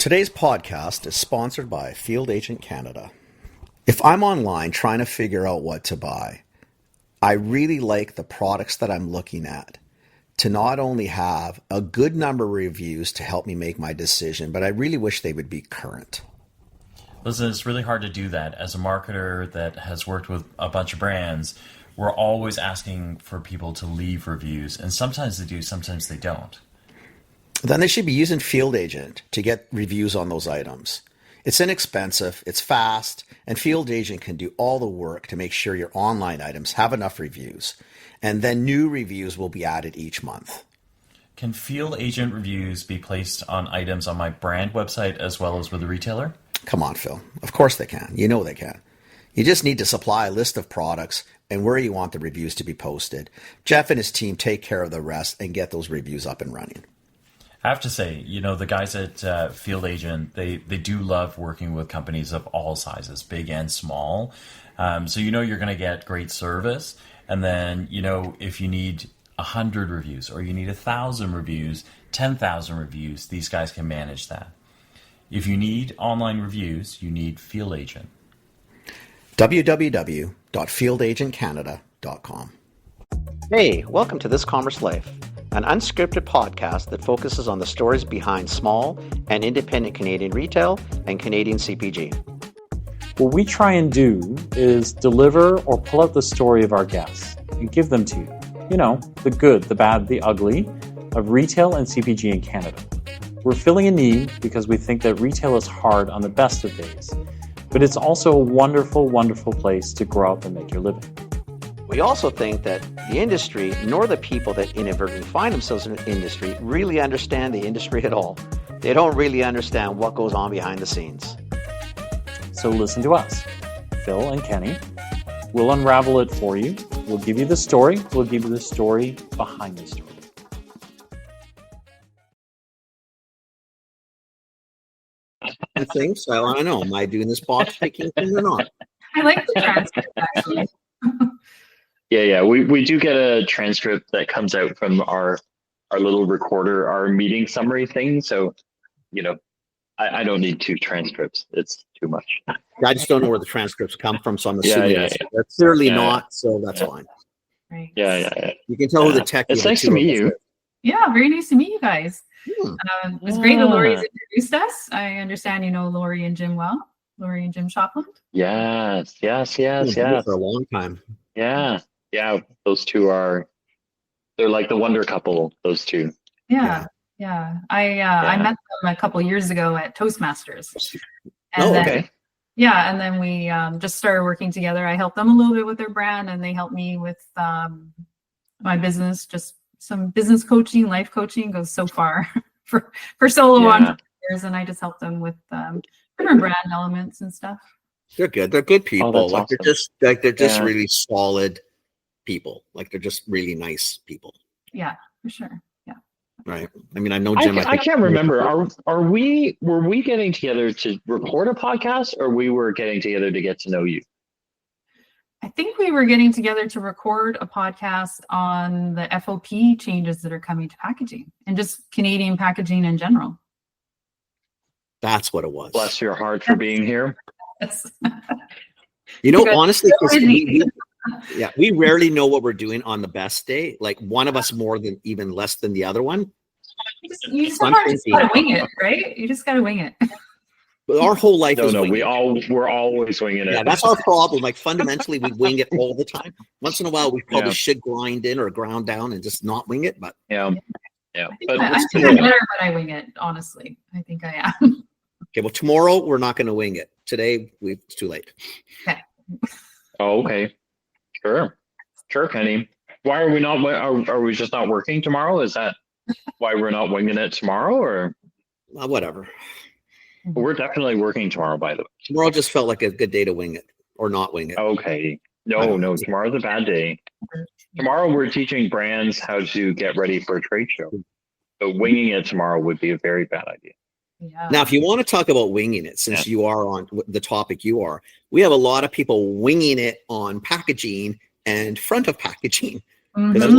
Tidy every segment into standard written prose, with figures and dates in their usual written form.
Today's podcast is sponsored by Field Agent Canada. If I'm online trying to figure out what to buy, I really like the products that I'm looking at to not only have a good number of reviews to help me make my decision, but I really wish they would be current. Listen, it's really hard to do that. As a marketer that has worked with a bunch of brands, we're always asking for people to leave reviews, and sometimes they do, sometimes they don't. Then they should be using Field Agent to get reviews on those items. It's inexpensive, it's fast, and Field Agent can do all the work to make sure your online items have enough reviews, and then new reviews will be added each month. Can Field Agent reviews be placed on items on my brand website as well as with the retailer? Come on, Phil. Of course they can. You know they can. You just need to supply a list of products and where you want the reviews to be posted. Jeff and his team take care of the rest and get those reviews up and running. I have to say, the guys at Field Agent, they do love working with companies of all sizes, big and small. So you're going to get great service. And then, if you need 100 reviews or you need 1,000 reviews, 10,000 reviews, these guys can manage that. If you need online reviews, you need Field Agent. www.fieldagentcanada.com. Hey, welcome to This Commerce Life, an unscripted podcast that focuses on the stories behind small and independent Canadian retail and Canadian CPG. What we try and do is deliver or pull out the story of our guests and give them to you. The good, the bad, the ugly of retail and CPG in Canada. We're filling a need because we think that retail is hard on the best of days, but it's also a wonderful, wonderful place to grow up and make your living. We also think that the industry, nor the people that inadvertently find themselves in the industry, really understand the industry at all. They don't really understand what goes on behind the scenes. So listen to us, Phil and Kenny. We'll unravel it for you. We'll give you the story. We'll give you the story behind the story. Things. So I don't know. Am I doing this box picking thing or not? I like the transcript actually. Yeah. We do get a transcript that comes out from our little recorder, our meeting summary thing. So, I don't need 2 transcripts. It's too much. I just don't know where the transcripts come from, so I'm assuming they're clearly not. So that's fine. Right. Yeah. You can tell who the tech. It's nice to meet you. Yeah, very nice to meet you guys. It was great that Lori's introduced us. I understand you know Lori and Jim well. Lori and Jim Shopland. Yes. For a long time. Yeah. Those two they're like the wonder couple, those two. Yeah. I met them a couple years ago at Toastmasters. And okay. Yeah, and then we just started working together. I helped them a little bit with their brand, and they helped me with my business. Just some business coaching, life coaching goes so far for solo entrepreneurs, and I just help them with different brand elements and stuff. They're good. They're good people. Awesome. They're just really solid people. Like they're just really nice people. Yeah, for sure. Yeah. Right. I mean, I know Jim. I can't remember. Were we getting together to record a podcast, or we were getting together to get to know you? I think we were getting together to record a podcast on the FOP changes that are coming to packaging and just Canadian packaging in general. That's what it was. Bless your heart for being here. Yes. Honestly, we rarely know what we're doing on the best day. Like one of us more than even less than the other one. You just gotta wing it, right? You just gotta wing it. But our whole life is we're always winging it. Yeah, that's our problem. Like fundamentally, we wing it all the time. Once in a while, we probably should grind in or ground down and just not wing it. But yeah. But I think I'm better when I wing it. Honestly, I think I am. Okay, well, tomorrow we're not going to wing it. Today, it's too late. Okay. Oh, okay. Sure, Kenny. Why are we not? Are we just not working tomorrow? Is that why we're not winging it tomorrow, or whatever? We're definitely working tomorrow, by the way. Tomorrow just felt like a good day to wing it or not wing it. Okay. No. Tomorrow's a bad day. Tomorrow we're teaching brands how to get ready for a trade show. So winging it tomorrow would be a very bad idea. Yeah. Now, if you want to talk about winging it, since you are on the topic you are, we have a lot of people winging it on packaging and front of packaging. Mm-hmm. That's a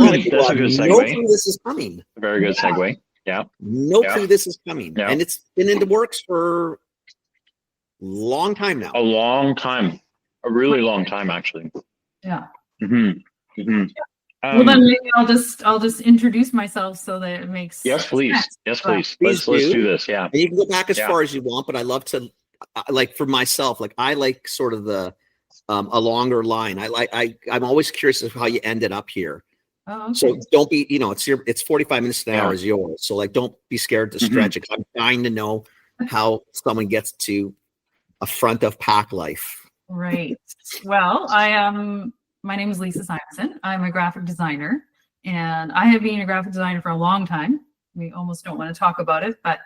good segue. This is coming. Very good segue. Yeah. No Yeah. clue this is coming. Yeah. And it's been in the works for a long time now. A long time. A really long time, actually. Yeah. Mm-hmm. Mm-hmm. Well, then maybe I'll just introduce myself so that it makes Yes, please. sense. Yes, But- please. Let's do this. Yeah. And you can go back as Yeah. far as you want, but I love to, like for myself, like I like sort of the a longer line. I'm always curious as to how you ended up here. Oh, okay. So don't be, it's 45 minutes to an hour Yeah. is yours. So like, don't be scared to Mhm. stretch it. I'm dying to know how someone gets to a front of pack life. Right. Well, my name is Lisa Simonsen. I'm a graphic designer, and I have been a graphic designer for a long time. We almost don't want to talk about it, but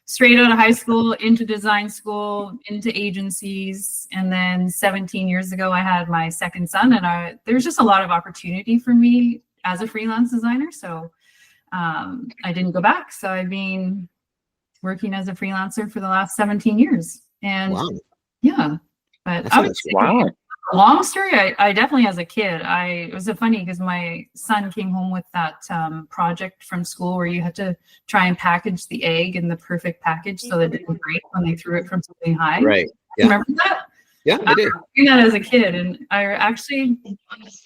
straight out of high school, into design school, into agencies, and then 17 years ago, I had my second son, and there's just a lot of opportunity for me as a freelance designer. So I didn't go back. So I've been working as a freelancer for the last 17 years. And Wow. yeah, but That's I would nice. say, Wow. long story, I definitely, as a kid, it was so funny because my son came home with that project from school where you had to try and package the egg in the perfect package so that it didn't break when they threw it from something high. Right. Yeah. Remember that? Yeah, I do. Doing that as a kid, and I actually,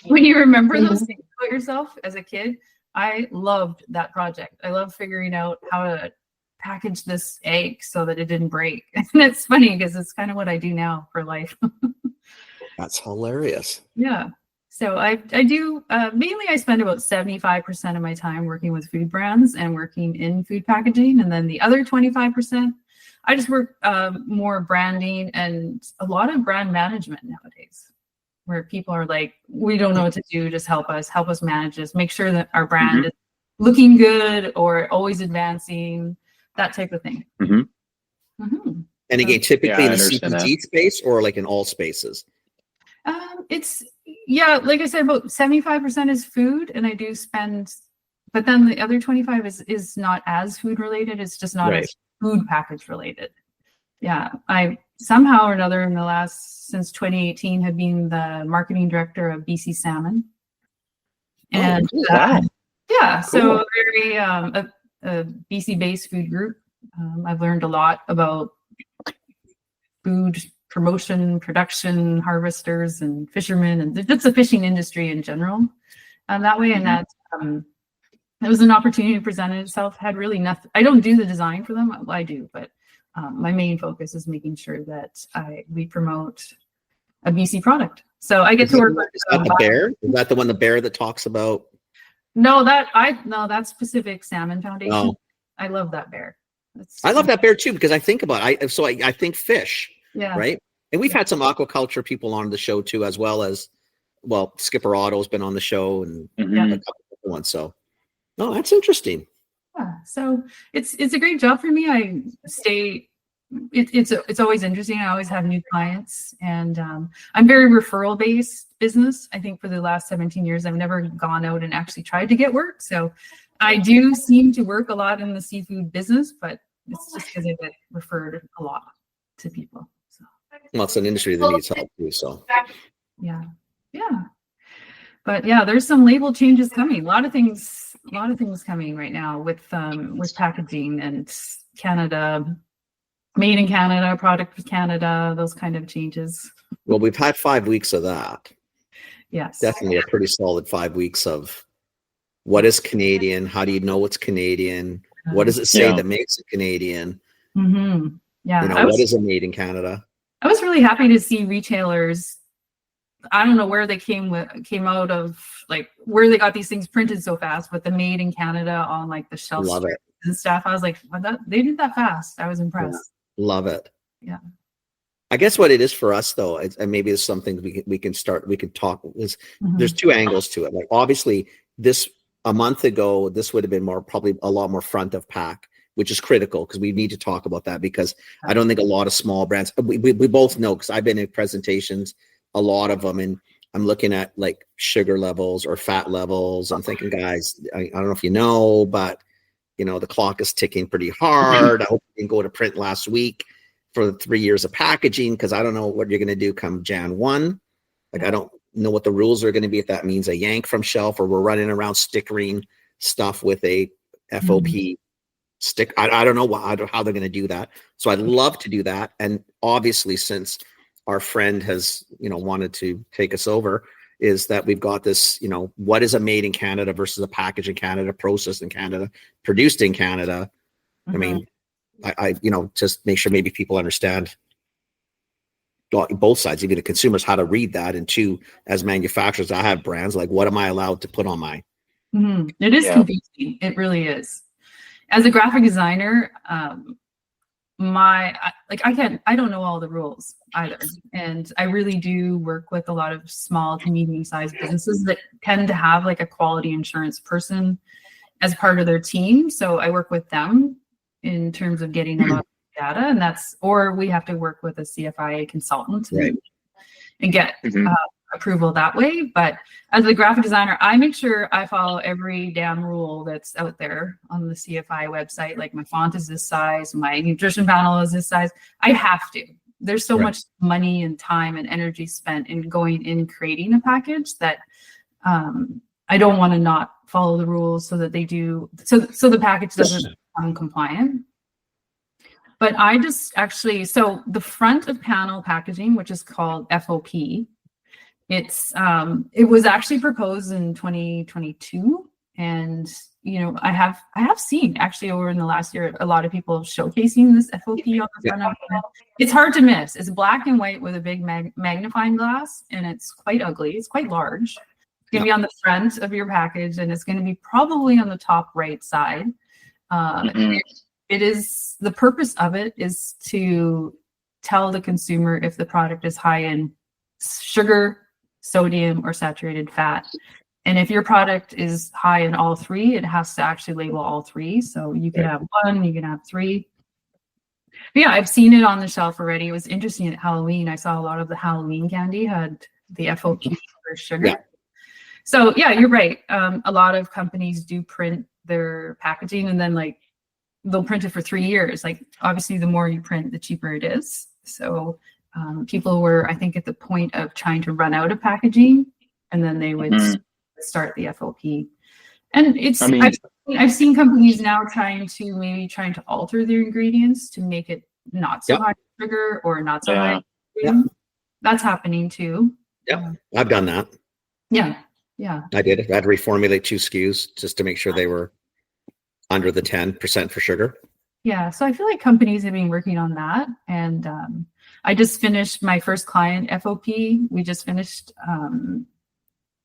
when you remember those things about yourself as a kid, I loved that project. I love figuring out how to package this egg so that it didn't break. And it's funny because it's kind of what I do now for life. That's hilarious. Yeah. So I do mainly I spend about 75% of my time working with food brands and working in food packaging, and then the other 25% I just work more branding and a lot of brand management nowadays, where people are like, we don't know what to do, just help us manage this, make sure that our brand is looking good or always advancing, that type of thing. Mm-hmm. Mm-hmm. And again, typically in I the understand CPG space or like in all spaces? It's, yeah, like I said, about 75% is food, and I do spend, but then the other 25 is not as food related. It's just not Right. as food package related. Yeah, I somehow or another since 2018 have been the marketing director of BC Salmon. And cool. Wow. yeah, so Cool. very a BC based food group. I've learned a lot about food promotion, production, harvesters, and fishermen, and just the fishing industry in general. That way, and that it was an opportunity to present itself. Had really nothing. I don't do the design for them. Well, I do, but my main focus is making sure that we promote a BC product. So I get to work with. Is that the bear? Is that the one, the bear that talks about? No, that's Pacific Salmon Foundation. Oh. I love that bear. I love that bear too, because I think about it. I think fish. Yeah. Right. And we've had some aquaculture people on the show too, as well as, well, Skipper Otto's been on the show and a couple of ones. So, no, that's interesting. Yeah. So it's a great job for me. I stay. It's always interesting. I always have new clients, and I'm very referral based business. I think for the last 17 years, I've never gone out and actually tried to get work. So I do seem to work a lot in the seafood business, but it's just because I get referred a lot to people. So. Well, it's an industry that needs help too. So Yeah. But yeah, there's some label changes coming. A lot of things coming right now with packaging and Canada, made in Canada, product with Canada, those kind of changes. Well, we've had 5 weeks of that. Yes. Definitely a pretty solid 5 weeks of what is Canadian? How do you know what's Canadian? What does it say that makes it Canadian? Mm-hmm. Yeah. What is a made in Canada? I was really happy to see retailers. I don't know where they came out of, like where they got these things printed so fast, but the made in Canada on like the shelf Love it. and stuff. I was like, they did that fast. I was impressed. Yeah. Love it. Yeah. I guess what it is for us though, and maybe it's something we can talk, is there's two angles to it. Like obviously a month ago, this would have been probably a lot more front of pack, which is critical because we need to talk about that, because I don't think a lot of small brands, we both know, because I've been in presentations, a lot of them, and I'm looking at like sugar levels or fat levels. I'm thinking, guys, I don't know if you know, but the clock is ticking pretty hard. I hope you didn't go to print last week for the 3 years of packaging, because I don't know what you're going to do come Jan 1. Like, I don't know what the rules are going to be, if that means a yank from shelf or we're running around stickering stuff with a FOB stick. I don't know how they're going to do that. So I'd love to do that. And obviously, since our friend has, wanted to take us over, is that we've got this, what is a made in Canada versus a package in Canada, processed in Canada, produced in Canada. I mean, I just make sure maybe people understand both sides, even the consumers, how to read that. And two, as manufacturers, I have brands, like, what am I allowed to put on my? It is confusing. It really is. As a graphic designer, I don't know all the rules either. And I really do work with a lot of small to medium sized businesses that tend to have like a quality insurance person as part of their team. So I work with them in terms of getting a lot of data, and or we have to work with a CFIA consultant and get approval that way. But as a graphic designer, I make sure I follow every damn rule that's out there on the CFI website. Like, my font is this size, my nutrition panel is this size. I have to. There's so much money and time and energy spent in going in creating a package that I don't want to not follow the rules so that they do so the package doesn't become compliant. But I just so the front of panel packaging, which is called FOP, it was actually proposed in 2022, and I have seen actually over in the last year a lot of people showcasing this FOP on the front of it. It's hard to miss. It's black and white with a big magnifying glass, and it's quite ugly. It's quite large. It's going to be on the front of your package, and it's going to be probably on the top right side. It is, the purpose of it is to tell the consumer if the product is high in sugar, sodium, or saturated fat. And if your product is high in all three, it has to actually label all three. So you can have one, you can have three. But yeah, I've seen it on the shelf already. It was interesting at Halloween. I saw a lot of the Halloween candy had the FOP for sugar. Yeah. So yeah, you're right. A lot of companies do print their packaging, and then like they'll print it for 3 years. Like, obviously the more you print, the cheaper it is. So people were, I think, at the point of trying to run out of packaging, and then they would start the FOP. And I've seen companies now trying to alter their ingredients to make it not so high sugar or not so high. That's happening too. Yeah, I've done that. Yeah. I did. I had to reformulate 2 SKUs just to make sure they were under the 10% for sugar. Yeah, so I feel like companies have been working on that, and I just finished my first client FOP. We just finished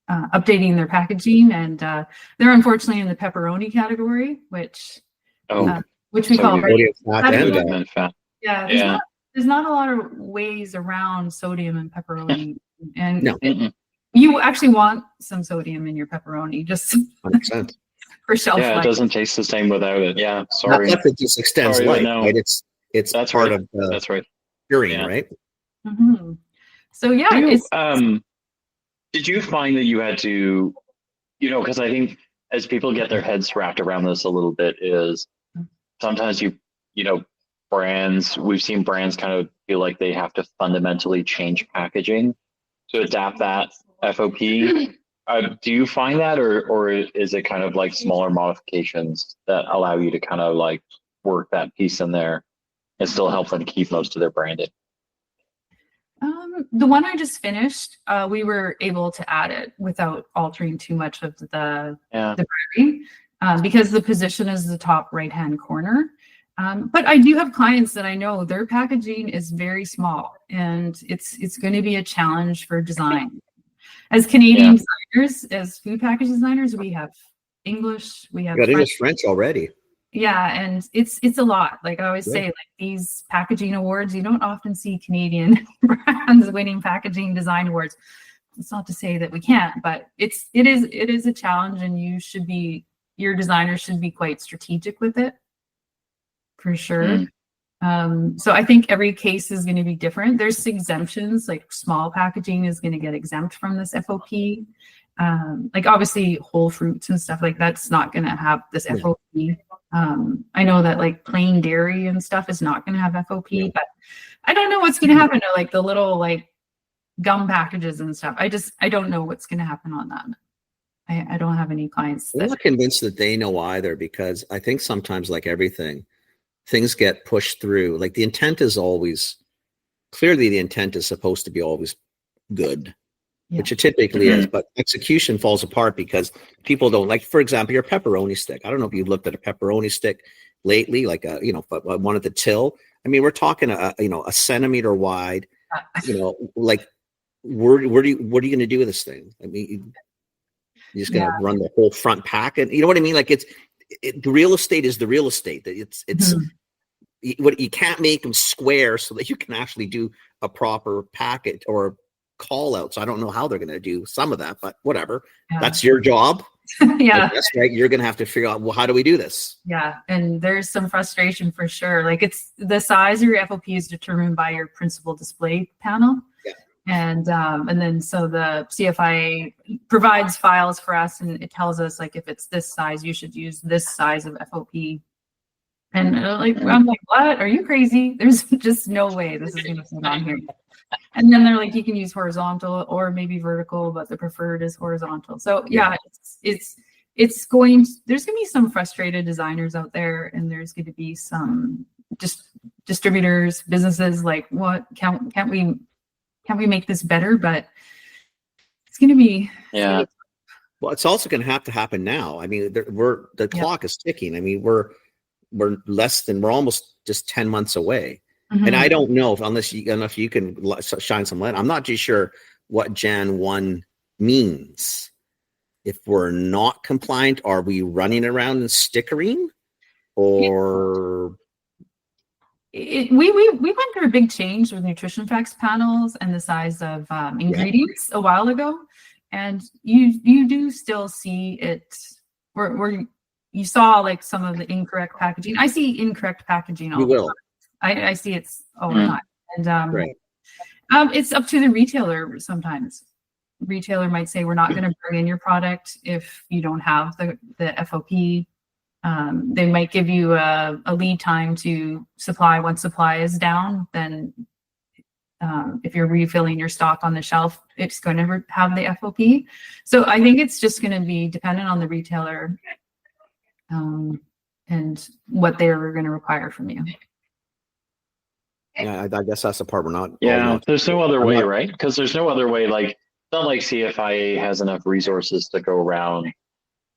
updating their packaging, and they're unfortunately in the pepperoni category, which we call fat. Yeah, there's not a lot of ways around sodium in pepperoni, and you actually want some sodium in your pepperoni, just 100%. For shelf life. It doesn't taste the same without it. Yeah, sorry. Not that it just extends life, right? It's that's part right. of the that's right. curing, right? So yeah, did you find that you had to, because I think as people get their heads wrapped around this a little bit, is sometimes brands, we've seen brands kind of feel like they have to fundamentally change packaging to adapt that FOP. Do you find that, or is it kind of like smaller modifications that allow you to kind of like work that piece in there and still help them keep most of their branding? The one I just finished, we were able to add it without altering too much of the branding, because the position is the top right-hand corner. But I do have clients that I know their packaging is very small, and it's going to be a challenge for design. As Canadian designers, as food package designers, we have English, we have French already. Yeah, and it's a lot. Like I always say, like these packaging awards, you don't often see Canadian brands winning packaging design awards. It's not to say that we can't, but it is a challenge, and your designers should be quite strategic with it, for sure. So I think every case is going to be different. There's exemptions, like small packaging is going to get exempt from this FOP. Like obviously whole fruits and stuff like that's not going to have this FOP. I know that like plain dairy and stuff is not going to have FOP, but I don't know what's going to happen to like the little like gum packages and stuff. I don't know what's going to happen on that. I don't have any clients I'm that. not convinced that they know either, because I think sometimes, like everything, things get pushed through. Like the intent is always, clearly the intent is supposed to be always good, Yeah. which it typically is, but execution falls apart because people don't like, for example, your pepperoni stick. I don't know if you've looked at a pepperoni stick lately, like a, one at the till. I mean, we're talking a centimeter wide, like what are you going to do with this thing? I mean, you're just going to run the whole front pack, and you know what I mean? Like the real estate is the real estate. It's what you can't make them square so that you can actually do a proper packet or call out. So I don't know how they're going to do some of that, but whatever. Yeah. That's your job. Yeah. That's right. You're going to have to figure out, well, how do we do this? Yeah. And there's some frustration for sure. Like it's the size of your FOP is determined by your principal display panel. Yeah. And then so the CFIA provides files for us, and it tells us like if it's this size, you should use this size of FOP. And I'm like, what? Are you crazy? There's just no way this is going to fit on here. And then they're like, you can use horizontal or maybe vertical, but the preferred is horizontal. So yeah, there's going to be some frustrated designers out there, and there's going to be some just distributors, businesses like, what can't we make this better? But it's going to be Well, it's also going to happen now. I mean, the clock is ticking. I mean, we're almost just 10 months away. Mm-hmm. And I don't know unless you can shine some light. I'm not too sure what Jan 1 means. If we're not compliant, are we running around and stickering, or? We went through a big change with nutrition facts panels and the size of ingredients a while ago, and you do still see it where you saw like some of the incorrect packaging. I see incorrect packaging all the time. I see it's all the time. And it's up to the retailer sometimes. Retailer might say, we're not going to bring in your product if you don't have the FOP. They might give you a lead time to supply. Once supply is down, then if you're refilling your stock on the shelf, it's going to have the FOP. So I think it's just going to be dependent on the retailer and what they're going to require from you. Yeah, I guess that's the part we're not. Yeah, there's no other way, right? Because there's no other way. Like, it's not like CFIA has enough resources to go around,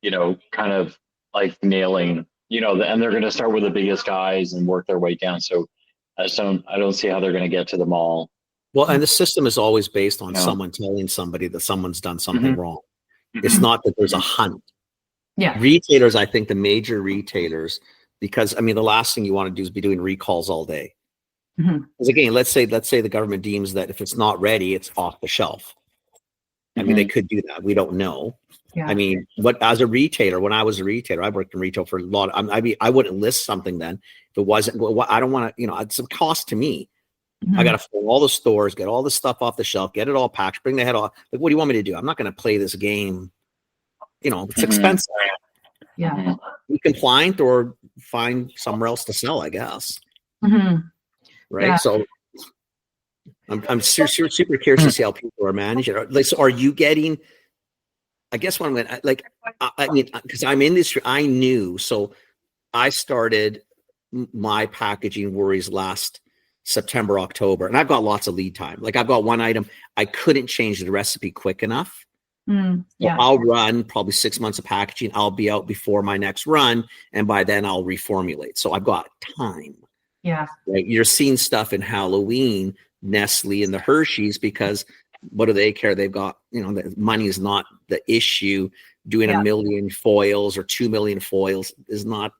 kind of like nailing, and they're going to start with the biggest guys and work their way down. So I don't see how they're going to get to them all. Well, and the system is always based on someone telling somebody that someone's done something wrong. It's not that there's a hunt. Yeah. Retailers, I think the major retailers, because I mean, the last thing you want to do is be doing recalls all day. Because again, let's say the government deems that if it's not ready, it's off the shelf. I mean, they could do that. We don't know. Yeah. I mean, as a retailer, when I was a retailer, I worked in retail for a lot. I wouldn't list something then if it wasn't. Well, I don't want to. It's a cost to me. I got to fill all the stores, get all the stuff off the shelf, get it all packed, bring the head off. Like, what do you want me to do? I'm not going to play this game. It's expensive. Yeah. Be compliant or find somewhere else to sell, I guess. Right. Yeah. So I'm super curious to see how people are managing it. Like, so are you getting, I guess what I'm going to, like, I mean, because I'm in this, I knew, so I started my packaging worries last September, October, and I've got lots of lead time. Like, I've got one item, I couldn't change the recipe quick enough. So I'll run probably 6 months of packaging. I'll be out before my next run, and by then I'll reformulate. So I've got time. Yeah. Right. You're seeing stuff in Halloween, Nestle and the Hershey's, because what do they care? They've got, the money is not the issue. Doing 1 million foils or 2 million foils is not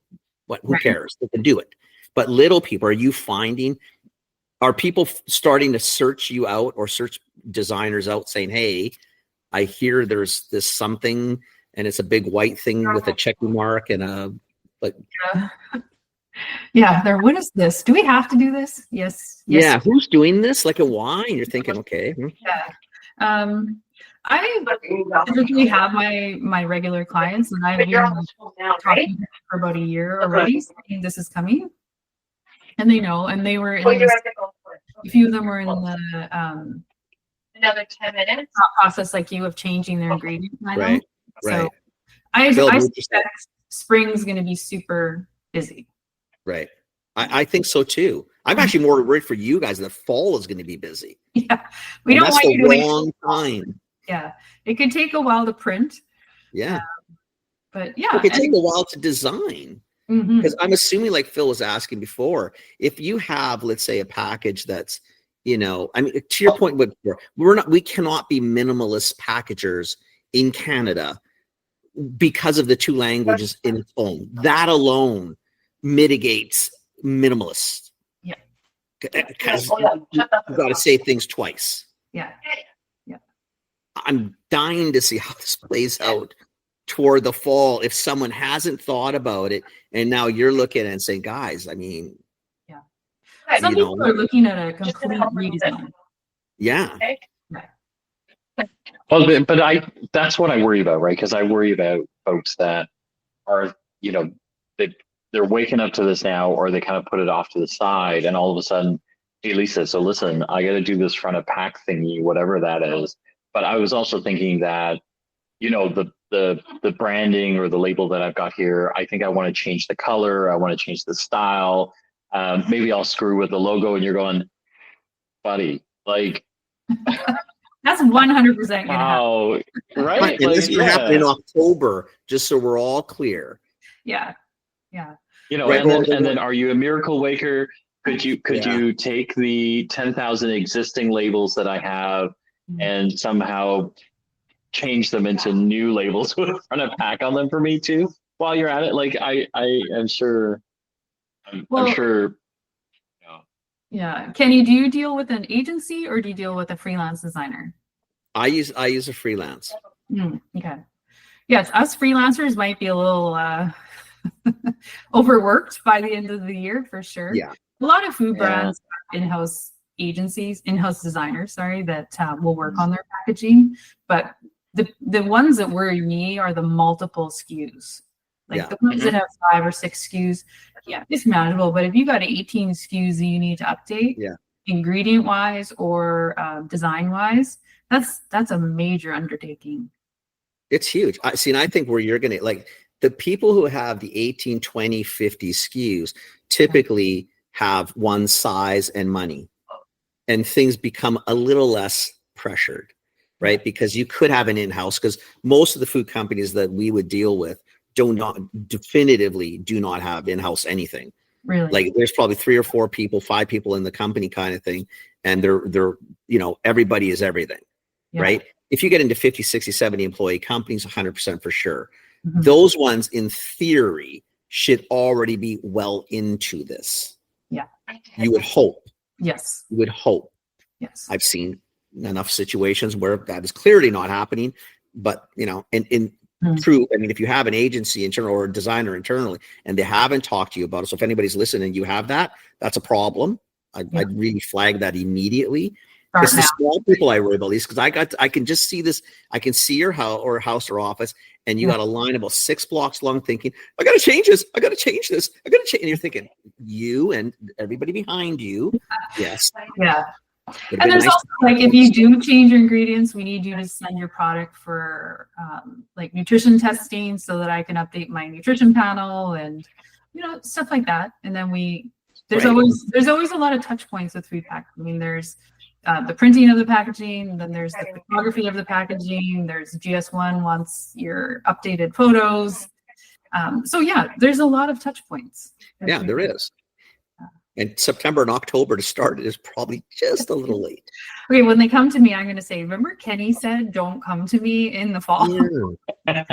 who cares? They can do it. But little people, are people starting to search you out or search designers out saying, hey, I hear there's this something and it's a big white thing with a check mark and what is this? Do we have to do this? Yes. Yeah, who's doing this? Like, and why? And you're thinking, okay. Yeah. I typically have my regular clients, and I've been talking for about a year already, saying this is coming, and they know. And they were in a few of them were in the another 10 minutes process like you of changing their ingredient lineup. Right. Right. So I Phil, I would you say- suspect spring's going to be super busy. right. I think so too. I'm actually more worried for you guys. The fall is going to be busy. Yeah, we And don't that's want a you to wait. long time. Yeah, it could take a while to print, Yeah. but yeah, It could take a while to design. mhm. Because I'm assuming, like Phil was asking before, if you have, let's say, a package that's, I mean, to your point, we cannot be minimalist packagers in Canada because of the two languages in its own. That alone mitigates minimalist. Yeah. Because you've got to say things twice. Yeah. I'm dying to see how this plays out toward the fall if someone hasn't thought about it and now you're looking at it and saying, guys, I mean, Some people are looking at a complete redesign. yeah. Well, but that's what I worry about, right? Because I worry about folks that are, they're waking up to this now, or they kind of put it off to the side, and all of a sudden, hey, Lisa, so listen, I got to do this front of pack thingy, whatever that is. But I was also thinking that, the branding or the label that I've got here, I think I want to change the color, I want to change the style. Maybe I'll screw with the logo, and you're going, buddy, like. That's 100% going to happen. Oh, right. And this is going to happen in October, just so we're all clear. Yeah. Right, and then are you a miracle waker? Could you take the 10,000 existing labels that I have and somehow change them into new labels with a front of pack on them for me too while you're at it? Like I am sure I'm sure. Yeah. Kenny, do you deal with an agency or do you deal with a freelance designer? I use a freelance. Okay. Yes, us freelancers might be a little overworked by the end of the year for sure. Yeah. A lot of food brands have in-house agencies, in-house designers, that will work on their packaging. But the ones that worry me are the multiple SKUs. Like the ones that have 5 or 6 SKUs, it's manageable. But if you got 18 SKUs that you need to update, ingredient wise or design wise, that's a major undertaking. It's huge. And I think where you're going to, like, the people who have the 18, 20, 50 SKUs typically have one size and money, and things become a little less pressured, right? Because you could have an in-house, because most of the food companies that we would deal with definitively do not have in-house anything. Really? Like there's probably 3 or 4 people, 5 people in the company kind of thing. And they're everybody is everything, right? If you get into 50, 60, 70 employee companies, 100% for sure. Mm-hmm. Those ones in theory should already be well into this. Yeah. You would hope. Yes. You would hope. Yes. I've seen enough situations where that is clearly not happening, but in true, I mean, if you have an agency internal or a designer internally and they haven't talked to you about it, so if anybody's listening, you have that's a problem. I'd really flag that immediately. It's the small people I worry about, these, because I can just see this. I can see your house or office, and you got a line about 6 blocks long thinking, I got to change this. I got to change this. I got to change. And you're thinking, you and everybody behind you. Yes. Yeah. And there's also, like, if you do change your ingredients, we need you to send your product for like nutrition testing so that I can update my nutrition panel and, stuff like that. And then there's always a lot of touch points with food pack. I mean, there's the printing of the packaging, and then there's the photography of the packaging. There's GS1 wants your updated photos. So there's a lot of touch points. Yeah, there is. And September and October to start it is probably just a little late. Okay, when they come to me, I'm going to say, remember Kenny said, don't come to me in the fall. Yeah.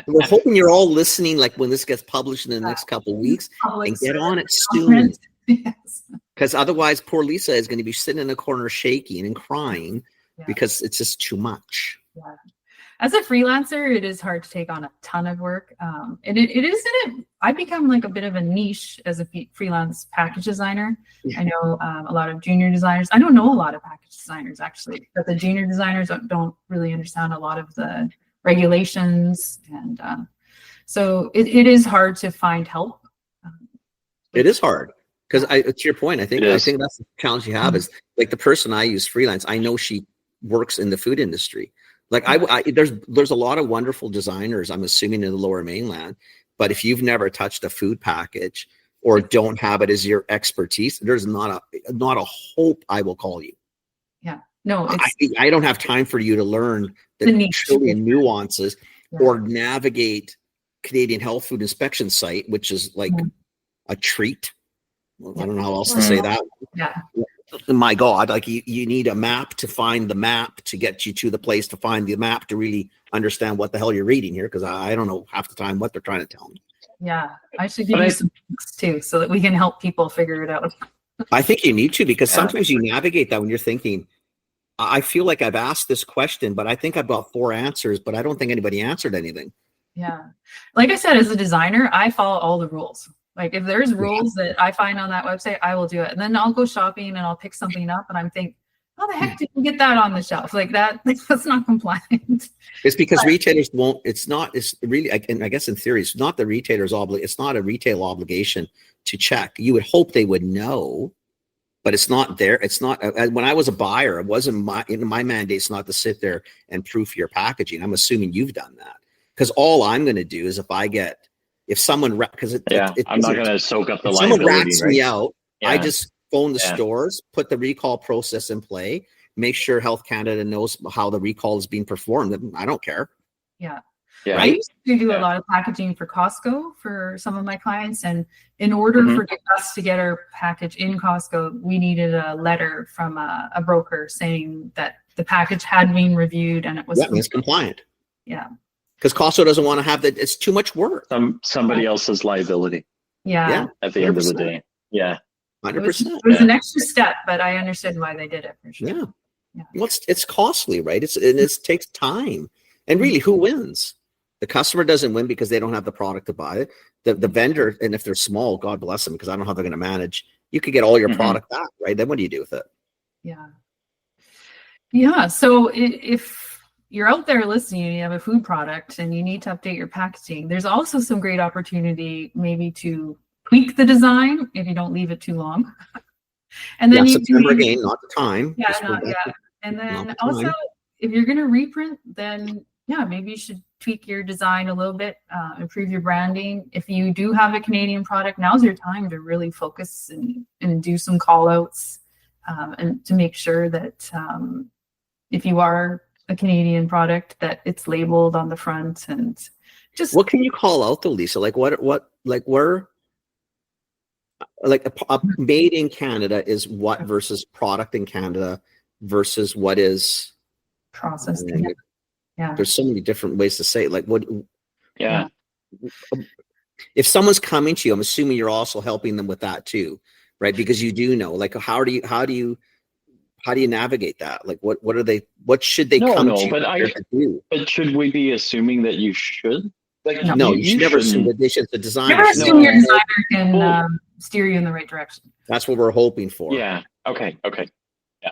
We're hoping you're all listening, like when this gets published in the next couple of weeks, and get on it soon. Yes. Because otherwise, poor Lisa is going to be sitting in a corner shaking and crying because it's just too much. Yeah. As a freelancer, it is hard to take on a ton of work. And I become like a bit of a niche as a freelance package designer. Yeah. I know a lot of junior designers. I don't know a lot of package designers, actually, but the junior designers don't really understand a lot of the regulations. And so it is hard to find help. It is hard. Because to your point, I think that's the challenge you have is, like, the person I use freelance, I know she works in the food industry. Like there's a lot of wonderful designers, I'm assuming, in the Lower Mainland, but if you've never touched a food package or don't have it as your expertise, there's not a hope I will call you. Yeah. No, it's I don't have time for you to learn the niche. trillion nuances Yeah. or navigate Canadian Health Food Inspection site, which is like a treat. Well, I don't know how else to say that. Yeah. My God, like you need a map to find the map to get you to the place to find the map to really understand what the hell you're reading here, because I don't know half the time what they're trying to tell me. Yeah. I should give you some links too so that we can help people figure it out. I think you need to, because sometimes you navigate that when you're thinking, I feel like I've asked this question, but I think I've got 4 answers, but I don't think anybody answered anything. Yeah. Like I said, as a designer, I follow all the rules. Like if there's rules that I find on that website, I will do it. And then I'll go shopping and I'll pick something up and I'm thinking, how the heck did you get that on the shelf? Like that's not compliant. It's because retailers won't, it's really, and I guess in theory, it's not the retailer's it's not a retail obligation to check. You would hope they would know, but it's not there. It's not, when I was a buyer, it wasn't my mandate's not to sit there and proof your packaging. I'm assuming you've done that, because all I'm going to do is if someone, because I'm not going to soak up the if liability. someone rats me out, Yeah. I just phone the stores, put the recall process in play, make sure Health Canada knows how the recall is being performed. I don't care. Yeah. Yeah. I used to do a lot of packaging for Costco for some of my clients. And in order for us to get our package in Costco, we needed a letter from a broker saying that the package had been reviewed and it was compliant. Yeah. Because Costco doesn't want to have that. It's too much work. Somebody else's liability. Yeah. At the end of the day. Yeah. 100%. It was an extra step, but I understood why they did it for sure. Yeah. Well, it's costly, right? It takes time. And really, who wins? The customer doesn't win because they don't have the product to buy it. The vendor, and if they're small, God bless them, because I don't know how they're going to manage. You could get all your product back, right? Then what do you do with it? Yeah. Yeah. So if you're out there listening and you have a food product and you need to update your packaging, there's also some great opportunity maybe to tweak the design if you don't leave it too long. And then September again, not the time. And then also, if you're going to reprint, then maybe you should tweak your design a little bit, improve your branding. If you do have a Canadian product, now's your time to really focus and do some call outs and to make sure that if you are a Canadian product, that it's labeled on the front. And just what can you call out though, Lisa? Like a made in Canada is what versus product in Canada versus what is processed. There's so many different ways to say it. Like what? Yeah. If someone's coming to you, I'm assuming you're also helping them with that too, right? Because you do know, like, how do you navigate that? Like, what should they come to you? But should we be assuming that you should? Like, no, you should never assume that they should. The designer. Never assume your designer can steer you in the right direction. That's what we're hoping for. Yeah. Okay. Yeah.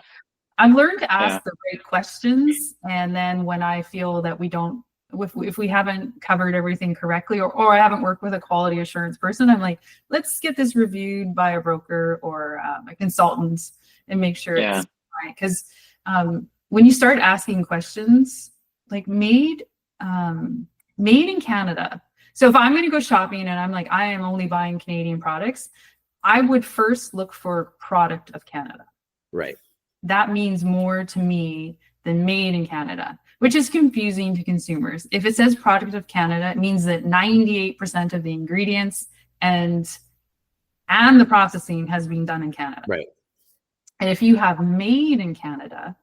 I've learned to ask the right questions, and then when I feel that we don't, if we haven't covered everything correctly, or I haven't worked with a quality assurance person, I'm like, let's get this reviewed by a broker or a consultant and make sure it's right. Because when you start asking questions, like made in Canada. So if I'm going to go shopping and I'm like, I am only buying Canadian products, I would first look for product of Canada. Right. That means more to me than made in Canada, which is confusing to consumers. If it says product of Canada, it means that 98% of the ingredients and the processing has been done in Canada. Right. And if you have made in Canada,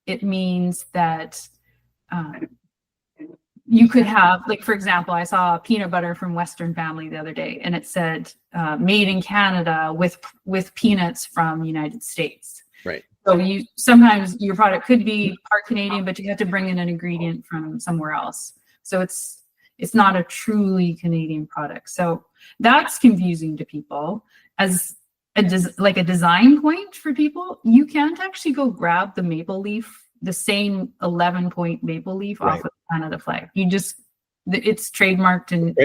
it means that you could have, like, for example, I saw peanut butter from Western Family the other day, and it said made in Canada with peanuts from United States. Right. So sometimes your product could be part Canadian, but you have to bring in an ingredient from somewhere else. So it's not a truly Canadian product. So that's confusing to people. As a design point for people, you can't actually go grab the maple leaf, the same 11-point maple leaf off of Canada flag. It's trademarked, and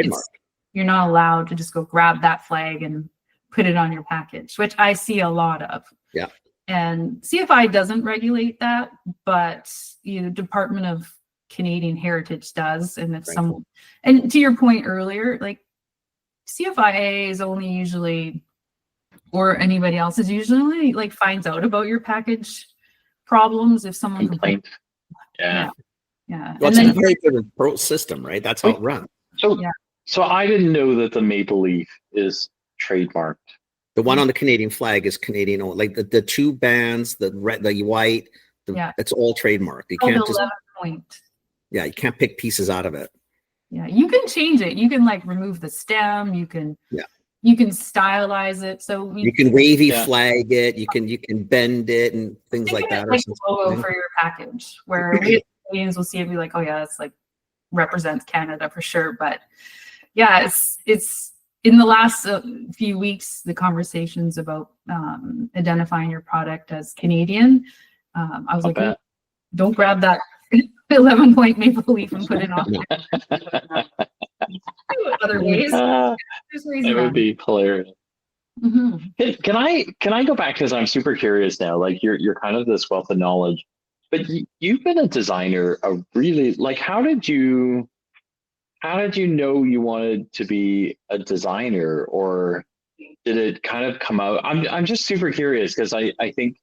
you're not allowed to just go grab that flag and put it on your package, which I see a lot of. Yeah. And CFI doesn't regulate that, but Department of Canadian heritage does. And if Right. someone, and to your point earlier, like CFIA is only usually, or anybody else is usually like finds out about your package problems if someone complains. Complaint. Yeah. Yeah. Well, And it's a then, very good pro system, right? That's how it runs. So, Yeah. so I didn't know that the maple leaf is trademarked. The one on the Canadian flag is Canadian, like the two bands, the red, the white, Yeah. it's all trademarked. You oh, can't the just, 11 point. yeah, you can't pick pieces out of it. Yeah. You can change it. You can like remove the stem. You can, Yeah. you can stylize it. So we You can wavy Yeah. flag it. You can bend it and things think like of that. it or like a something. logo for your package, where we Canadians will see it and be like, oh yeah, it's like represents Canada for sure. But yeah, it's in the last few weeks, the conversations about identifying your product as Canadian. I was I'll like, bet. don't grab that 11 point maple leaf and put it on there. Do it other ways. There's ways It would around. be hilarious. Mm-hmm. Can I go back, because I'm super curious now? Like you're kind of this wealth of knowledge, but you've been a designer. A really, like, how did you know you wanted to be a designer, or did it kind of come out? I'm just super curious, because I think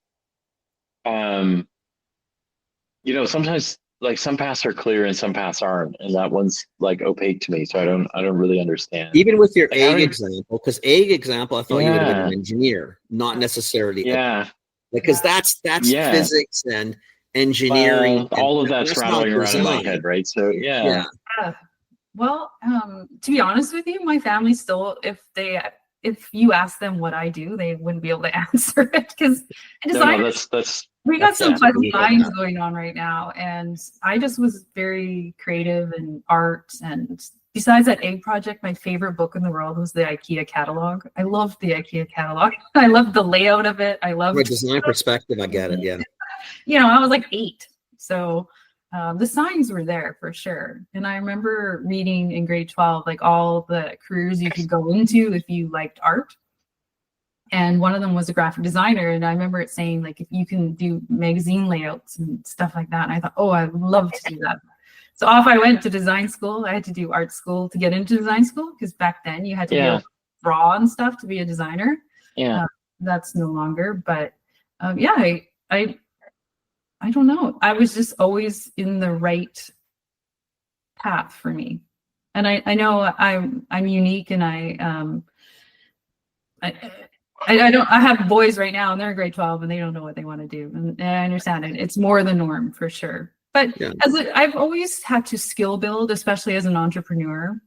sometimes like some paths are clear and some paths aren't, and that one's like opaque to me, so I don't really understand. Even with your Like, how egg did- example, because egg example, I thought you would have been an Yeah. engineer, not necessarily, Yeah. because that's Yeah. physics and engineering. And all of that's not rattling around in my design. head, right? So yeah. Yeah. Well, to be honest with you, my family still, if you ask them what I do, they wouldn't be able to answer it, because No, that's we got some fuzzy believe it or minds not. going on right now, and I just was very creative in art. And besides that egg project, my favorite book in the world was the IKEA catalog. I loved the IKEA catalog. I loved the layout of it. I From a loved, design perspective, I get it. Yeah. I was like 8, so the signs were there for sure. And I remember reading in grade 12 like all the careers you could go into if you liked art. And one of them was a graphic designer. And I remember it saying, like, if you can do magazine layouts and stuff like that. And I thought, oh, I'd love to do that. So off I went to design school. I had to do art school to get into design school, because back then you had to be able to draw and stuff to be a designer. Yeah. That's no longer. But yeah, I don't know. I was just always in the right path for me. And I know I'm unique, and I have boys right now and they're in grade 12 and they don't know what they want to do. And I understand it. It's more the norm for sure. But Yeah. I've always had to skill build, especially as an entrepreneur.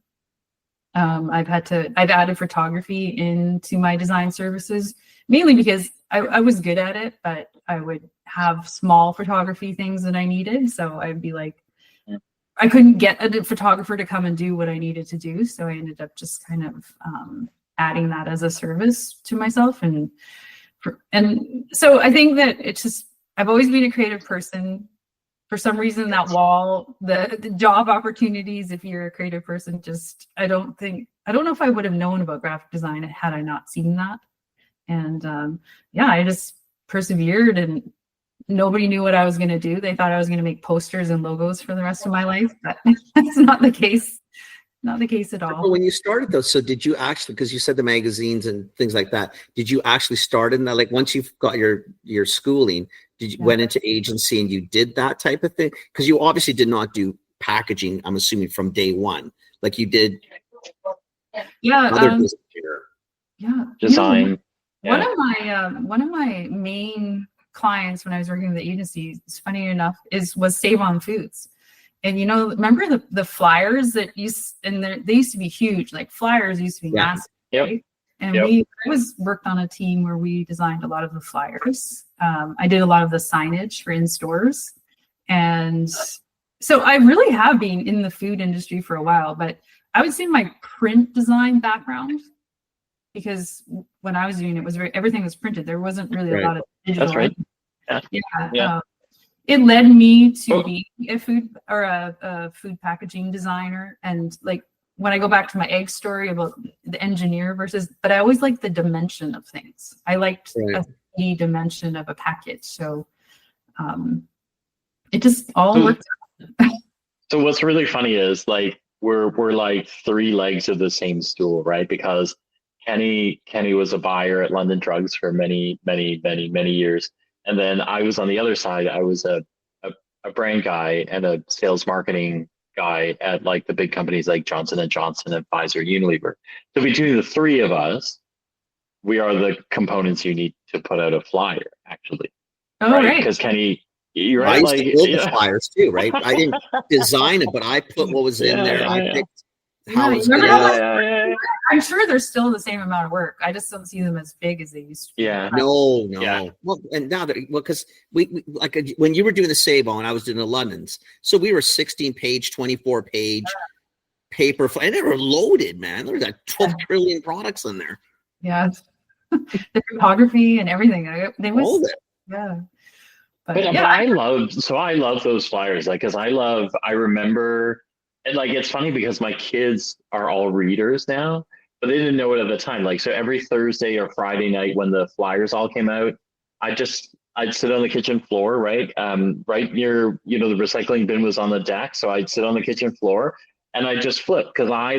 I've added photography into my design services, mainly because I was good at it, but I would have small photography things that I needed. So I'd be like, I couldn't get a photographer to come and do what I needed to do. So I ended up just kind of adding that as a service to myself. And so I think that it's just, I've always been a creative person. For some reason, that wall, the job opportunities, if you're a creative person, just, I don't know if I would have known about graphic design had I not seen that. And yeah, I just persevered, and nobody knew what I was going to do. They thought I was going to make posters and logos for the rest of my life, but that's not the case. Not the case at all. But when you started those, so did you actually, because you said the magazines and things like that, did you actually start in that? Like once you've got your schooling, did you went into agency and you did that type of thing? Because you obviously did not do packaging, I'm assuming, from day one, like you did. Yeah. Yeah. Design. One of my main clients when I was working with the agency, it's funny enough, was Save On Foods. And remember the flyers that they used to be huge. Like flyers used to be massive. Yep. Right? And I worked on a team where we designed a lot of the flyers. I did a lot of the signage for in stores. And so I really have been in the food industry for a while, but I would say my print design background, because when I was doing it, everything was printed. There wasn't really a lot of digital. That's right. Yeah. It led me to be a food packaging designer. And like when I go back to my egg story about the engineer but I always liked the dimension of things. I liked the dimension of a package. So it just all worked out. So what's really funny is like we're like three legs of the same stool, right? Because Kenny was a buyer at London Drugs for many years, and then I was on the other side. I was a brand guy and a sales marketing guy at like the big companies like Johnson and Johnson and Pfizer, Unilever. So between the three of us, we are the components you need to put out a flyer, actually, Oh, right? right. Because Kenny, you're I right, used to like build the flyers too, right? I didn't design it, but I put what was in yeah, there. I yeah, picked Yeah, how it was remember going to how look. yeah. I'm sure they're still the same amount of work. I just don't see them as big as they used to be. Yeah. No. Yeah. Well, and now that because we like when you were doing the Sabo and I was doing the Londons, so we were 16-page, 24-page paper, and they were loaded, man. There was like 12 trillion products in there. Yeah. The photography and everything. They All was, of it. yeah. But yeah, I love those flyers, like, because I remember, and like it's funny because my kids are all readers now, but they didn't know it at the time. Like, so every Thursday or Friday night when the flyers all came out, I'd sit on the kitchen floor, right, right near, the recycling bin was on the deck, so I'd sit on the kitchen floor and I'd just flip because I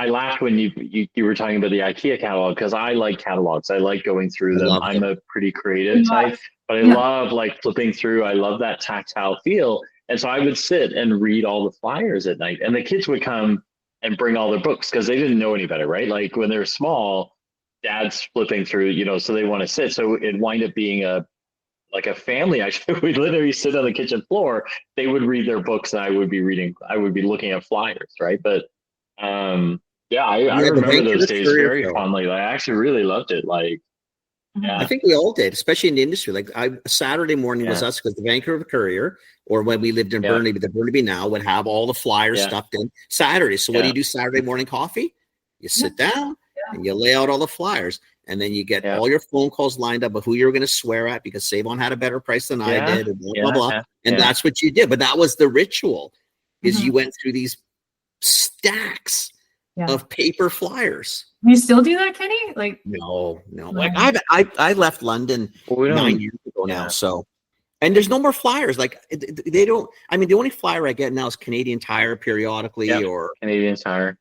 laughed when you were talking about the IKEA catalog because I like catalogs. I like going through I them. love I'm them. a pretty creative type, but I love like flipping through. I love that tactile feel. And so I would sit and read all the flyers at night. And the kids would come and bring all their books because they didn't know any better, right? Like when they're small, dad's flipping through, so they want to sit. So it wind up being like a family. Actually, we literally sit on the kitchen floor. They would read their books and I would be looking at flyers, right? But yeah, I Yeah, the remember those Vancouver days Courier very Show. fondly. I actually really loved it. Like, I yeah, think we all did, especially in the industry. Like Saturday morning was yeah, us because the Vancouver Courier, or when we lived in yeah, Burnaby, the Burnaby Now would have all the flyers yeah, stuffed in Saturday. So what do yeah, you do Saturday morning coffee? You sit down Yeah. and you lay out all the flyers, and then you get yeah, all your phone calls lined up of who you're going to swear at because Savon had a better price than I yeah, did, and blah blah yeah, blah. yeah, And yeah. that's what you did. But that was the ritual, is Mhm. you went through these stacks Yeah. of paper flyers. You still do that, Kenny? Like, No. Like No. I left London Well, we 9 don't. years ago now, Yeah, so and there's no more flyers. Like they don't. I mean, the only flyer I get now is Canadian Tire periodically, yep. or Canadian Tire.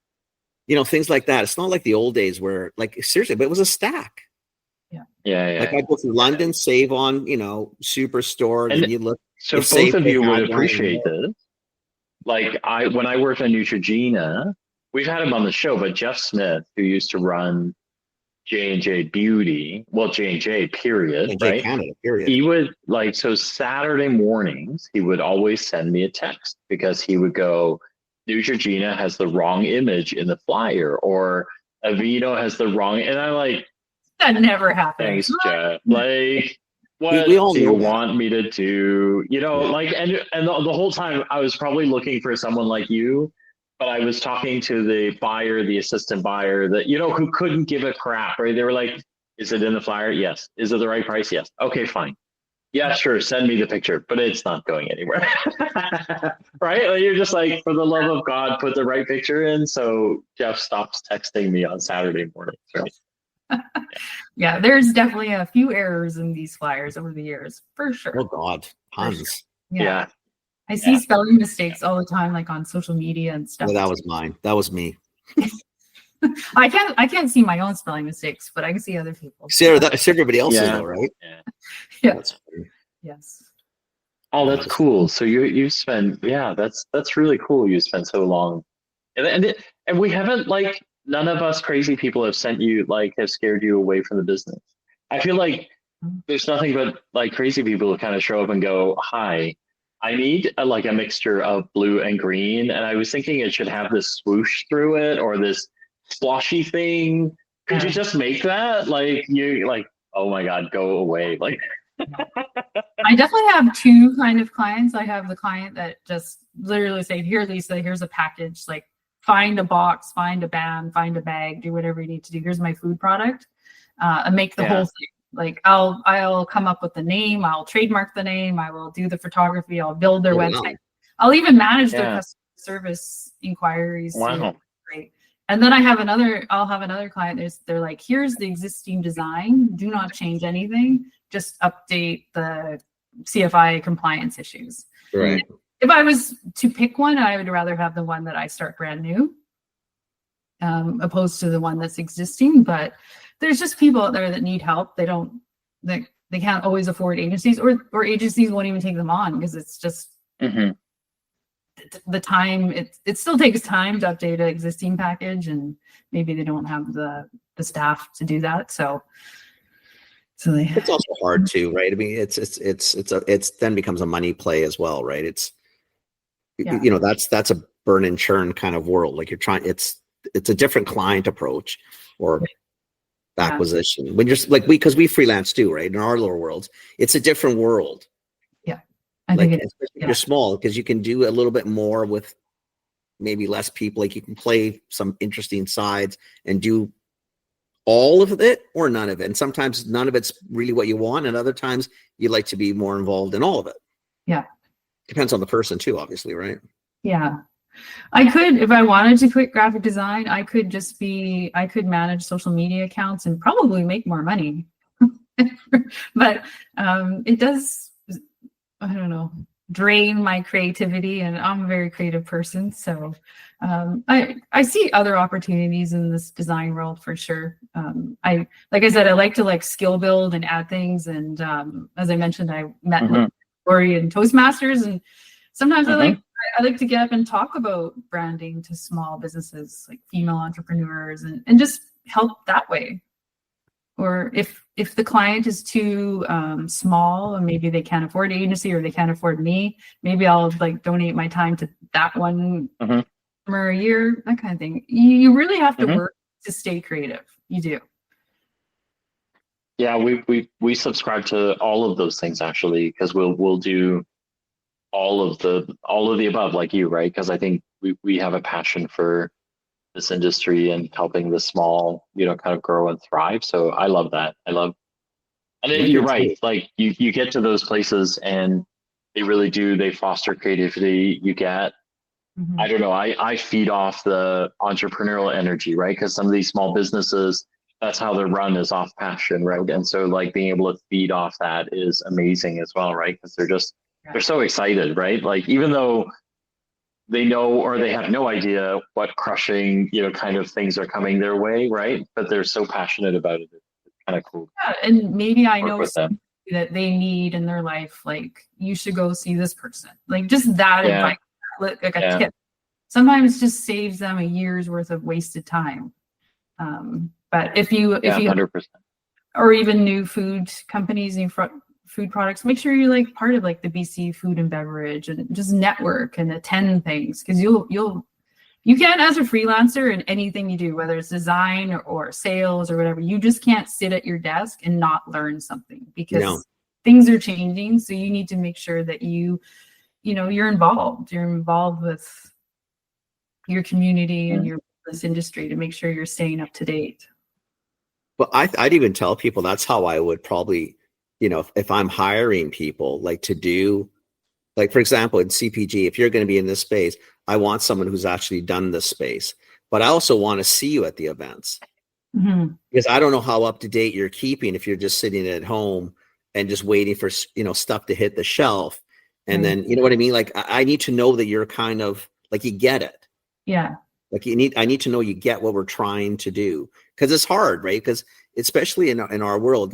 things like that. It's not like the old days where, like, seriously, but it was a stack. Yeah, yeah. Like I go through London, save on, Superstore, then And you look. so If both of Safeway you would had one, appreciate this. Like when I worked on Neutrogena, we've had him on the show, but Jeff Smith, who used to run J&J Beauty, well, J&J period, J right? Canada, period. He would so Saturday mornings, he would always send me a text because he would go, Neutrogena has the wrong image in the flyer, or Aveeno has the wrong, and I'm like, that never happens. thanks, Jeff. Like, what We all do you know that. want me to do? Yeah. Like, and the whole time I was probably looking for someone like you, but I was talking to the buyer, the assistant buyer, that who couldn't give a crap, right? They were like, "Is it in the flyer? Yes. Is it the right price? Yes. Okay, fine. Yeah, sure. Send me the picture, but it's not going anywhere." Right? Like, you're just like, for the love of God, put the right picture in. So Jeff stops texting me on Saturday mornings, right? Yeah, there's definitely a few errors in these flyers over the years, for sure. Oh God, tons. Yeah. I see spelling mistakes all the time, like on social media and stuff. Well, that was mine. That was me. I can't see my own spelling mistakes, but I can see other people's. See, that's everybody else's, Yeah. though, right? Yeah. That's funny. Yes. Oh, that's cool. So you spent, that's really cool. You spent so long, and we haven't, like, none of us crazy people have have scared you away from the business. I feel like there's nothing but like crazy people who kind of show up and go, "Hi, I need a mixture of blue and green," and I was thinking it should have this swoosh through it or this sploshy thing. Could you just make that? Oh my God, go away! Like. I definitely have two kind of clients. I have the client that just literally say, "Here, Lisa, here's a package. Like, find a box, find a band, find a bag, do whatever you need to do. Here's my food product," and make the whole thing. Like, I'll come up with the name, I'll trademark the name, I will do the photography, I'll build their website, I'll even manage their customer service inquiries. Wow. Great. And then I'll have another client. They're like, "Here's the existing design. Do not change anything. Just update the CFI compliance issues." Right. if I was to pick one, I would rather have the one that I start brand new, opposed to the one that's existing. But there's just people out there that need help. They can't always afford agencies, or agencies won't even take them on because it's just the time. It still takes time to update an existing package, and maybe they don't have the staff to do that. So it's also hard too, right? I mean, it's then becomes a money play as well, right? It's that's a burn and churn kind of world. Like it's a different client approach or acquisition. When you're like because we freelance too, right? In our little worlds, it's a different world. Yeah, I think you're small because you can do a little bit more with maybe less people. Like you can play some interesting sides and do all of it or none of it. And sometimes none of it's really what you want, and other times you'd like to be more involved in all of it. Yeah. Depends on the person too, obviously, right? Yeah. I could, if I wanted to quit graphic design, I could manage social media accounts and probably make more money. But it does, I don't know, drain my creativity, and I'm a very creative person. So I see other opportunities in this design world for sure. Like I said, I like to skill build and add things. And as I mentioned, I met with Lori and Toastmasters, and sometimes I like to get up and talk about branding to small businesses, like female entrepreneurs, and just help that way. Or if the client is too small and maybe they can't afford agency or they can't afford me, maybe I'll donate my time to that one customer a year, that kind of thing. You really have to work to stay creative. You do. Yeah, we subscribe to all of those things actually, because we'll do all of the above, like you, right? Because I think we have a passion for this industry and helping the small, kind of grow and thrive. So I love that. And then you're right. Like you get to those places and they really do. They foster creativity. You get, I don't know. I feed off the entrepreneurial energy, right? Because some of these small businesses, that's how they're run, is off passion, right? And so being able to feed off that is amazing as well, right? Because they're so excited, right? Like even though they know or they have no idea what crushing, kind of things are coming their way, right? But they're so passionate about it. It's kind of cool. Yeah, and maybe I know something that they need in their life. Like, you should go see this person. Like just that advice, like a tip. Sometimes just saves them a year's worth of wasted time. But if you 100%. Or even new food companies, new food products, make sure you're part of the BC Food and Beverage, and just network and attend things, because you can't, as a freelancer, in anything you do, whether it's design or sales or whatever, you just can't sit at your desk and not learn something, because things are changing. So you need to make sure that you're involved with your community and your business industry to make sure you're staying up to date. But I'd even tell people that's how I would probably, if I'm hiring people, to do, for example, in CPG, if you're going to be in this space, I want someone who's actually done this space, but I also want to see you at the events, because I don't know how up to date you're keeping if you're just sitting at home and just waiting for, stuff to hit the shelf. And then, you know what I mean? I need to know that you're kind of you get it. Yeah. I need to know you get what we're trying to do, because it's hard, right? Because especially in our world,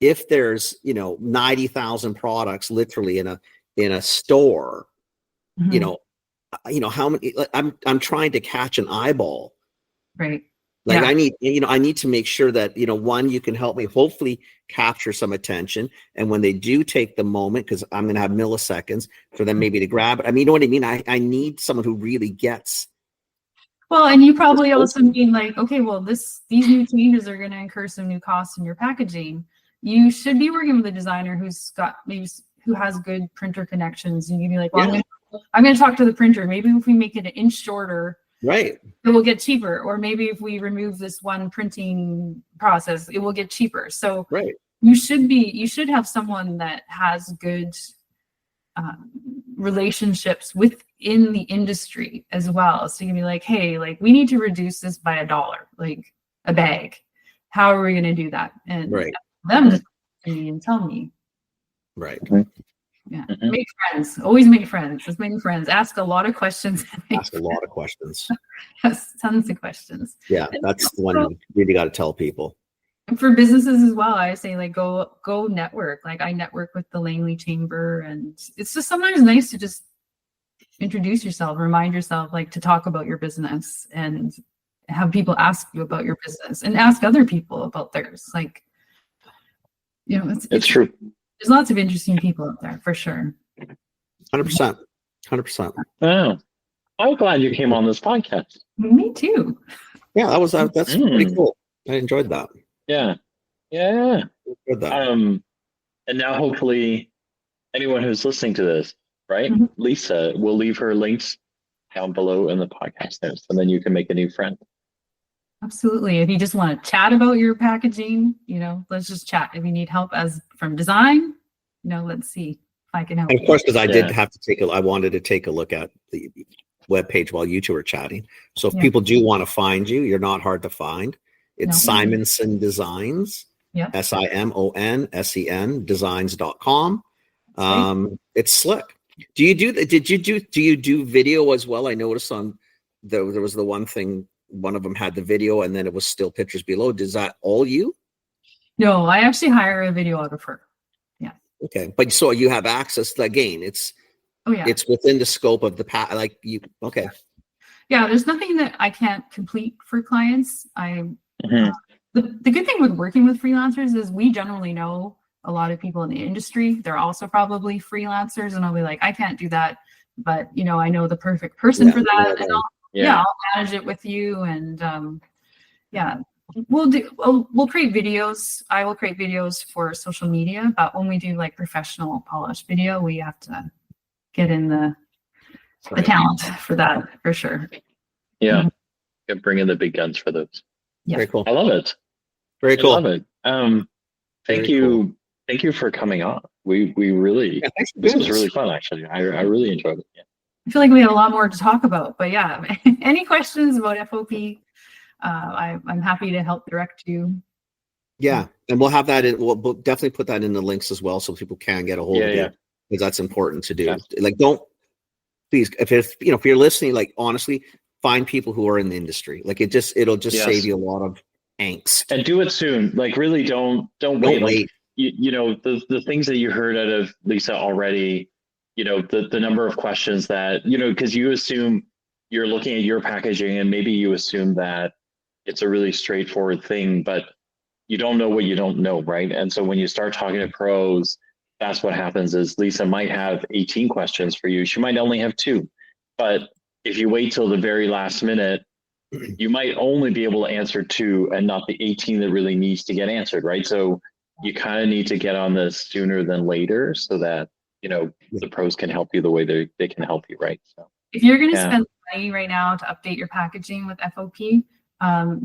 if there's 90,000 products literally in a store, how many? I'm trying to catch an eyeball, right? I need to make sure that one, you can help me hopefully capture some attention, and when they do take the moment, because I'm going to have milliseconds for them maybe to grab it. I mean, you know what I mean? I need someone who really gets. Well, and you probably also mean okay, well, these new changes are going to incur some new costs in your packaging. You should be working with a designer who has good printer connections, and you can be like, well, I'm going to talk to the printer. Maybe if we make it an inch shorter, right, it will get cheaper. Or maybe if we remove this one printing process, it will get cheaper. So you should have someone that has good relationships within the industry as well. So you can be like, hey, we need to reduce this by $1, a bag. How are we going to do that? And them to and tell me. Right. Yeah. Mhm. Make friends. Always make friends. As many friends. Ask a lot of questions. Ask a lot of questions. Yes, tons of questions. Yeah, And that's the one also, you really got to tell people. for businesses as well, I say like go network. Like I network with the Langley Chamber, and it's just sometimes nice to just introduce yourself, remind yourself like to talk about your business and have people ask you about your business and ask other people about theirs. Like, you know, It's true. there's lots of interesting people out there for sure. 100%. 100%. Oh, I'm glad you came on this podcast. Me too. Yeah, that's pretty Mm. cool. I enjoyed that. Yeah. Yeah. Enjoyed that. And now hopefully anyone who's listening to this, right? Mhm. Lisa will leave her links down below in the podcast notes, and then you can make a new friend. Absolutely. If you just want to chat about your packaging, you know, let's just chat. If you need help as from design, you know, let's see if I can help. And of course, because I did Yeah. have to I wanted to take a look at the webpage while you two were chatting. So if Yeah. people do want to find you, you're not hard to find. It's No. Simonsen Designs, Yeah. SIMONSEN designs.com. Right. It's slick. Do you do video as well? I noticed on there was the one thing, one of them had the video and then it was still pictures below. Is that all you? No, I actually hire a videographer. Okay. But so you have access to, again, it's Yeah. it's within the scope of the like you. Okay. Yeah, there's nothing that I can't complete for clients. Mhm. The good thing with working with freelancers is we generally know a lot of people in the industry. They're also probably freelancers, and I'll be like, I can't do that, but you know, I know the perfect person Yeah, for that, yeah, and I'll manage it with you, and yeah, we'll create videos. I will create videos for social media, but when we do like professional polished video, we have to get in the talent for that for sure. Yeah. You bring in the big guns for those. Yeah. Very cool. I love it. Very I cool. love it. Thank Very you. cool. Thank you for coming on. We really, Yeah, thanks for this doing was really this. fun, actually. I really enjoyed it. Yeah. I feel like we have a lot more to talk about, but yeah, any questions about FOP, I'm happy to help direct you. Yeah, and we'll have that in. We'll definitely put that in the links as well, so people can get a hold of Yeah. you, because that's important to do. Yeah. Like, don't please, if you're listening, like honestly, find people who are in the industry. Like it'll just Yes. save you a lot of angst. And do it soon. Like really don't wait. Don't wait. Like you know, the things that you heard out of Lisa already, you know, the number of questions that, you know, because you assume you're looking at your packaging and maybe you assume that it's a really straightforward thing, but you don't know what you don't know, right? And so when you start talking to pros, that's what happens is Lisa might have 18 questions for you. She might only have 2. But if you wait till the very last minute, you might only be able to answer 2 and not the 18 that really needs to get answered, right? So you kind of need to get on this sooner than later so that, you know, the pros can help you the way they can help you, right? So if you're going to spend money right now to update your packaging with FOP,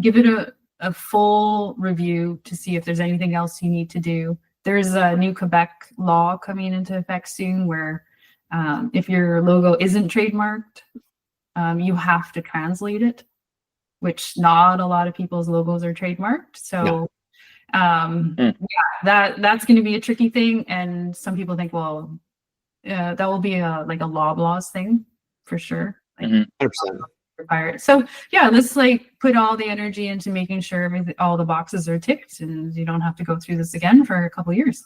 give it a full review to see if there's anything else you need to do. There's a new Quebec law coming into effect soon where if your logo isn't trademarked, you have to translate it, which not a lot of people's logos are trademarked. So yeah, that's going to be a tricky thing. And some people think, well, that will be like a Loblaws thing for sure. Like, 100%. required. So yeah, let's like put all the energy into making sure all the boxes are ticked, and you don't have to go through this again for a couple of years.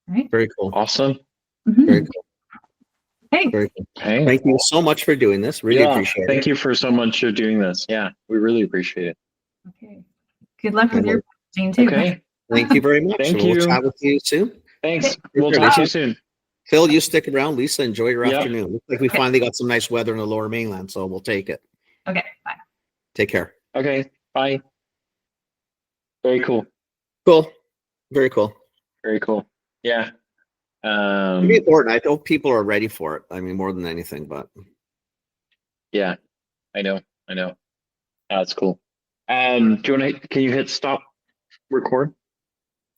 Right? Very cool. awesome. Mhm. Very cool. Hey, Very cool. Hey. Thank you so much for doing this. Really appreciate it. Thank you for so much for doing this. Yeah, we really appreciate it. okay. Good luck with your packaging too. Okay. Thank you very much. Thank and we'll you. chat with you soon. Thanks. Okay. We'll talk to you soon. Phil, you stick around. Lisa, enjoy your Yeah. afternoon. Looks like we finally got some nice weather in the lower mainland, so we'll take it. Okay, bye. Take care. Okay. Bye. Very cool. Cool. Very cool. Very cool. Yeah. It'd be important. I hope people are ready for it. I mean, more than anything, but Yeah. I know. That's cool. Do you want to? Can you hit stop record?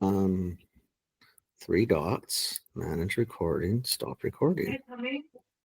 3 dots, manage recording, stop recording.